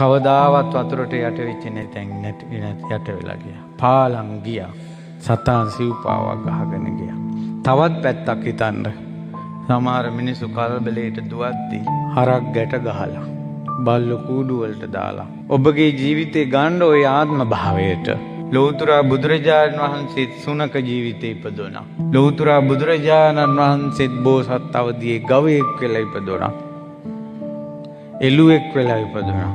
කවදාවත් වතුරට යට වෙච්ච නැතෙන් යට වෙලා ගියා. පාලම් ගියා. සතාන් සිව්පාවක් ගහගෙන ගියා. තවත් පැත්තක් හිතන්න. සමහර මිනිස්සු කලබලයට දුවද්දී හරක් ගැට ගහලා බල්ලෝ කූඩු වලට දාලා ඔබගේ ජීවිතේ ගන්න ওই ආත්ම භාවයට ලෞතර බුදුරජාණන් වහන්සේ සුනක ජීවිතේ ඉපදුණා. ලෞතර බුදුරජාණන් වහන්සේ බෝසත් අවදියේ ගවයෙක් වෙලා ඉපදුණා. එළුවෙක් වෙලා ඉපදුණා.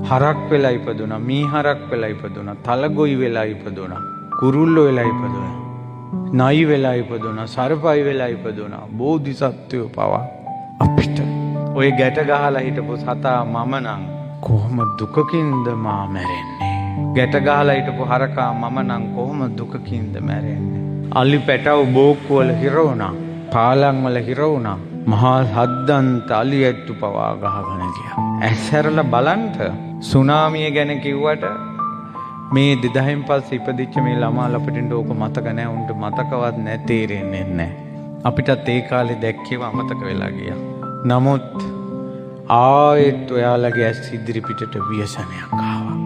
හරක් වෙලා ඉපදුණා. මීහරක් වෙලා ඉපදුණා. තලගොයි වෙලා ඉපදුණා. කුරුල්ලෝ වෙලා ඉපදුණා. නයි වෙලා ඉපදුණා. සර්පයි වෙලා ඉපදුණා. බෝධිසත්වයෝ පවා අපිට ඔය ගැට ගහලා හිටපු සතා මම නම් කොහොම දුකකින්ද මා මැරෙන්නේ? ගැට ගහලා හිටපු හරකා මම නම් කොහොම දුකකින්ද මැරෙන්නේ? අලි පැටව බෝක්කු වල හිර වුණා. පාලම් වල හිර වුණා. මහා හද්දන්ත අලි ඇට්ටු පවා ගහගෙන ගියා. ඇස්සරලා බලන්ට සුනාමිය ගැන කිව්වට මේ 2000න් පස්සේ ඉපදිච්ච මේ ළමා ලපටින්ට ඕක මතක නැහැ. උන්ට මතකවත් නැහැ, තේරෙන්නේ නැහැ. අපිටත් ඒ කාලේ දැක්කේව අමතක වෙලා ගියා. නමුත් ආයෙත් ඔයාලගේ ඇස් ඉදිරි පිටට ව්‍යසනයක් ආවා.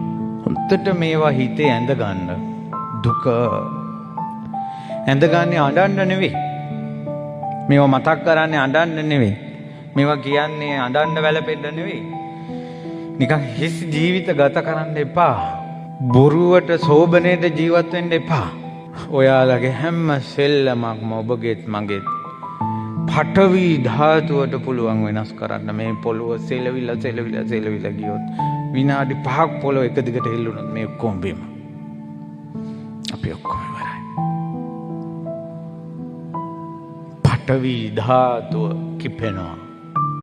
හොඳට මේවා හිතේ ඇඳ ගන්න. දුක ඇඳගන්නේ අඬන්න නෙවෙයි. මේවා මතක් කරන්නේ අඬන්න නෙවෙයි. මේවා කියන්නේ අඬන්න වැළපෙන්න නෙවෙයි. නිකන් හිස් ජීවිත ගත කරන්න එපා. බොරුවට සෝබනේට ජීවත් වෙන්න එපා. ඔයාලගේ හැම සෙල්ලමක්ම ඔබගේත් මගේත් පඨවි ධාතුවට පුළුවන් වෙනස් කරන්න. මේ පොළොව සෙලවිලා ගියොත් විනාඩි 5ක් පොළොව එක දිගට හෙල්ලුණොත් මේ ඔක්කොම බිම. අපි ඔක්කොම ඉවරයි. පඨවි ධාතුව කිපෙනවා.